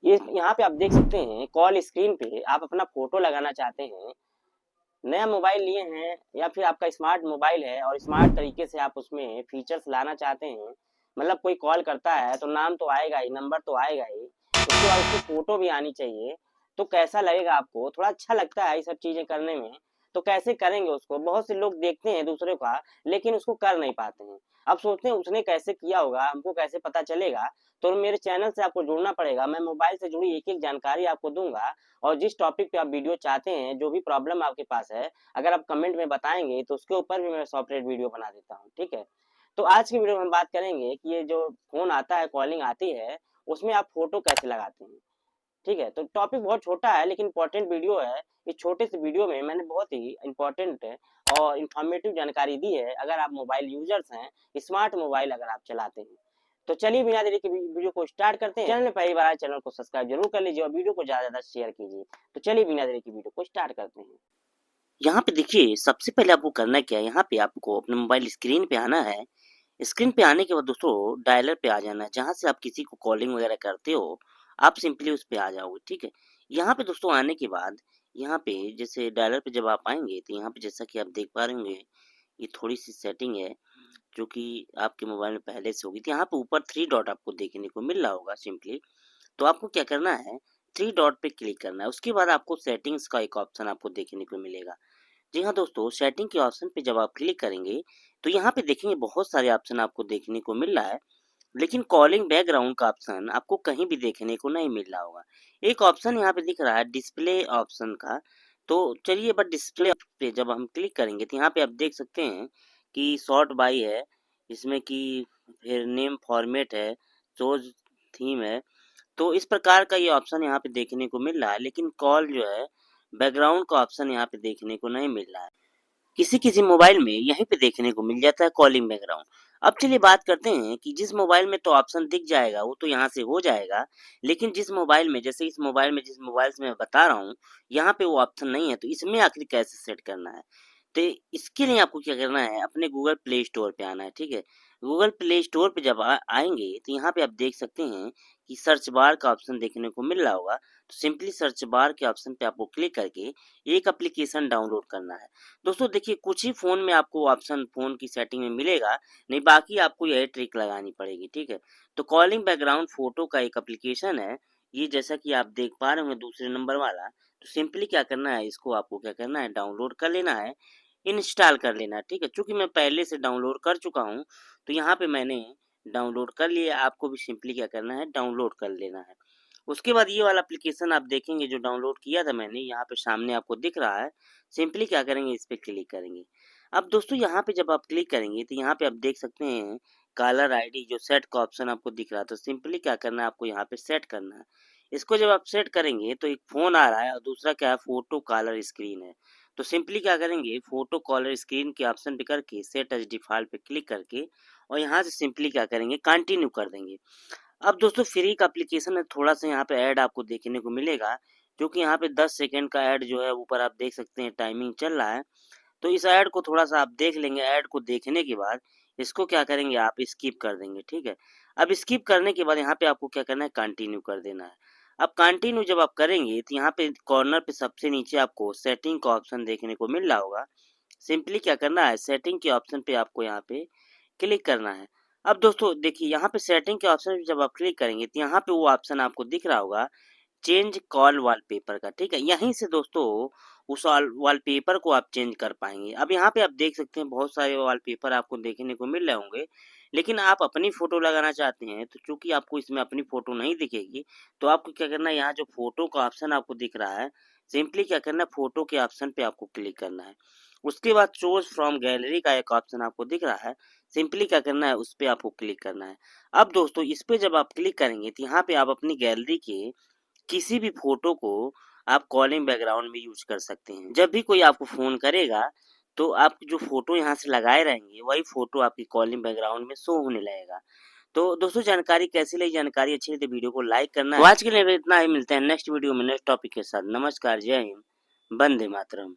ये यहाँ पे आप देख सकते हैं कॉल स्क्रीन पे आप अपना फोटो लगाना चाहते हैं, नया मोबाइल लिए हैं या फिर आपका स्मार्ट मोबाइल है और स्मार्ट तरीके से आप उसमें फीचर्स लाना चाहते हैं, मतलब कोई कॉल करता है तो नाम तो आएगा ही, नंबर तो आएगा ही, उसके बाद उसकी फोटो भी आनी चाहिए। तो कैसा लगेगा आपको? थोड़ा अच्छा लगता है ये सब चीजें करने में। तो कैसे करेंगे उसको? बहुत से लोग देखते हैं दूसरे का, लेकिन उसको कर नहीं पाते हैं। अब सोचते हैं उसने कैसे किया होगा, हमको कैसे पता चलेगा? तो मेरे चैनल से आपको जुड़ना पड़ेगा। मैं मोबाइल से जुड़ी एक एक जानकारी आपको दूंगा, और जिस टॉपिक पे आप वीडियो चाहते हैं, जो भी प्रॉब्लम आपके पास है, अगर आप कमेंट में बताएंगे तो उसके ऊपर भी मैं सेपरेट वीडियो बना देता हूँ। ठीक है? तो आज की वीडियो में हम बात करेंगे कि ये जो फोन आता है, कॉलिंग आती है, उसमें आप फोटो कैसे लगाते हैं। ठीक है? तो टॉपिक बहुत छोटा है लेकिन इंपॉर्टेंट वीडियो है। इस छोटे से वीडियो में मैंने बहुत ही इंपॉर्टेंट और इन्फॉर्मेटिव जानकारी दी है, अगर आप मोबाइल यूजर्स हैं, स्मार्ट मोबाइल अगर आप चलाते हैं। तो चलिए बिना देरी के वीडियो को स्टार्ट करते हैं। चैनल में पहली बार आए, चैनल को सब्सक्राइब जरूर कर लीजिए और वीडियो को ज्यादा से ज्यादा शेयर कीजिए। तो चलिए बिना देरी के वीडियो को स्टार्ट करते हैं। यहाँ पे देखिए, सबसे पहले आपको करना क्या है, यहाँ पे आपको अपने मोबाइल स्क्रीन पे आना है। स्क्रीन पे आने के बाद दोस्तों डायलर पे आ जाना है, जहाँ से आप किसी को कॉलिंग वगैरह करते हो, आप सिंपली उस पे आ जाओगे, ठीक है? यहाँ पे दोस्तों आने के बाद, यहाँ पे जैसे डायलर पे जब आप आएँगे, तो यहाँ पे जैसा कि आप देख पा रहे होंगे, ये थोड़ी-सी सेटिंग है, जो कि आपके मोबाइल में पहले से होगी। तो यहाँ पे ऊपर 3 डॉट आपको देखने को मिल रहा होगा सिंपली। तो आपको क्या करना है, 3 डॉट पे क्लिक करना है। उसके बाद आपको सेटिंग्स का एक ऑप्शन आपको देखने को मिलेगा। जी हाँ दोस्तों, सेटिंग के ऑप्शन पे जब आप क्लिक करेंगे, तो यहाँ पे देखेंगे बहुत सारे ऑप्शन आपको देखने को मिल रहा है, लेकिन कॉलिंग बैकग्राउंड का ऑप्शन आपको कहीं भी देखने को नहीं मिल रहा होगा। एक ऑप्शन यहाँ पे दिख रहा है डिस्प्ले ऑप्शन का, तो चलिए बट डिस्प्ले पे जब हम क्लिक करेंगे तो यहाँ पे आप देख सकते हैं कि सॉर्ट बाय है, इसमें कि फिर नेम फॉर्मेट है, चोज थीम है। तो इस प्रकार का ये ऑप्शन यहाँ पे देखने को मिल रहा है, लेकिन कॉल जो है बैकग्राउंड का ऑप्शन यहाँ पे देखने को नहीं मिल रहा है। किसी-किसी मोबाइल में यहीं पे देखने को मिल जाता है कॉलिंग बैकग्राउंड। अब चलिए बात करते हैं कि जिस मोबाइल में तो ऑप्शन दिख जाएगा, वो तो यहाँ से हो जाएगा, लेकिन जिस मोबाइल में जैसे इस मोबाइल में जिस मोबाइल से मैं बता रहा हूँ, यहाँ पे वो ऑप्शन नहीं है, तो इसमें आखिर कैसे सेट करना है? तो इसके लिए आपको क्या करना है, अपने गूगल प्ले स्टोर पे आना है, ठीक है? गूगल प्ले स्टोर पे जब आएँगे, तो यहाँ पे आप देख सकते हैं कि सर्च बार का ऑप्शन देखने को मिल रहा होगा। तो सिंपली सर्च बार के ऑप्शन पे आपको क्लिक करके एक एप्लीकेशन डाउनलोड करना है। दोस्तों देखिए, कुछ ही फ़ोन में आपको ऑप्शन फ़ोन की सेटिंग में मिलेगा, नहीं बाकी आपको यही ट्रिक लगानी पड़ेगी, ठीक है? तो कॉलिंग बैकग्राउंड फ़ोटो का एक एप्लीकेशन है, ये जैसा कि आप देख पा रहे होंगे दूसरे नंबर वाला। तो सिंपली क्या करना है, इसको आपको क्या करना है, डाउनलोड कर लेना है, इंस्टॉल कर लेना है, ठीक है? चूँकि मैं पहले से डाउनलोड कर चुका हूँ, तो यहाँ पे मैंने डाउनलोड कर लिया, आपको भी सिंपली क्या करना है, डाउनलोड कर लेना है। उसके बाद ये वाला एप्लीकेशन आप देखेंगे जो डाउनलोड किया था मैंने, यहाँ पे सामने आपको दिख रहा है, सिंपली क्या करेंगे, इस पे क्लिक करेंगे। अब दोस्तों यहाँ पे जब आप क्लिक करेंगे, तो यहाँ पे आप देख सकते हैं कॉलर आईडी जो सेट का ऑप्शन आपको दिख रहा है, तो सिंपली क्या करना है, आपको यहाँ पे सेट करना है। इसको जब आप सेट करेंगे, तो एक फ़ोन आ रहा है और दूसरा क्या है, फ़ोटो कॉलर स्क्रीन है। तो सिंपली क्या करेंगे, फ़ोटो कॉलर स्क्रीन के ऑप्शन पे करके सेट एज़ डिफ़ॉल्ट पे क्लिक करके और यहाँ से सिंपली क्या करेंगे, कंटिन्यू कर देंगे। अब दोस्तों फ्री का एप्लीकेशन है, थोड़ा-सा यहाँ पे ऐड आपको देखने को मिलेगा, जो कि यहाँ पे 10 सेकंड का ऐड जो है ऊपर आप देख सकते हैं टाइमिंग चल रहा है। तो इस ऐड को थोड़ा-सा आप देख लेंगे, ऐड को देखने के बाद इसको क्या करेंगे, आप स्किप कर देंगे, ठीक है? अब स्किप करने के बाद यहाँ पे आपको क्या करना है, कंटिन्यू कर देना है। अब कंटिन्यू जब आप करेंगे, तो यहाँ पे कॉर्नर पे सबसे नीचे आपको सेटिंग का ऑप्शन देखने को मिल रहा होगा। सिंपली क्या करना है, सेटिंग के ऑप्शन पे आपको यहाँ पे क्लिक करना है। अब दोस्तों देखिए, यहाँ पे सेटिंग के ऑप्शन पे जब आप क्लिक करेंगे, तो यहाँ पे वो ऑप्शन आपको दिख रहा होगा चेंज कॉल वॉलपेपर का, ठीक है? यहीं से दोस्तों उस वॉलपेपर को आप चेंज कर पाएँगे। अब यहाँ पे आप देख सकते हैं बहुत सारे वॉलपेपर आपको देखने को मिल रहे होंगे, लेकिन आप अपनी फ़ोटो लगाना चाहते हैं, तो चूँकि आपको इसमें अपनी फ़ोटो नहीं दिखेगी, तो आपको क्या करना है, यहाँ जो फ़ोटो का ऑप्शन आपको दिख रहा है, सिंपली क्या करना है, फ़ोटो के ऑप्शन पे आपको क्लिक करना है। उसके बाद चूज़ फ्रॉम गैलरी का एक ऑप्शन आपको दिख रहा है, सिंपली क्या करना है, उस पे आपको क्लिक करना है। अब दोस्तों इस पे जब आप क्लिक करेंगे, तो यहाँ पे आप अपनी गैलरी के किसी भी फ़ोटो को आप कॉलिंग बैकग्राउंड में यूज़ कर सकते हैं। जब भी कोई आपको फ़ोन करेगा, तो आप जो फ़ोटो यहाँ से लगाए रहेंगे, वही फ़ोटो आपकी कॉलिंग बैकग्राउंड में शो होने लगेगा। तो दोस्तों जानकारी कैसी लगी? जानकारी अच्छी लगी तो वीडियो को लाइक करना है। तो आज के लिए इतना ही, मिलते हैं नेक्स्ट वीडियो में नेक्स्ट टॉपिक के साथ। नमस्कार, जय हिंद, वंदे मातरम।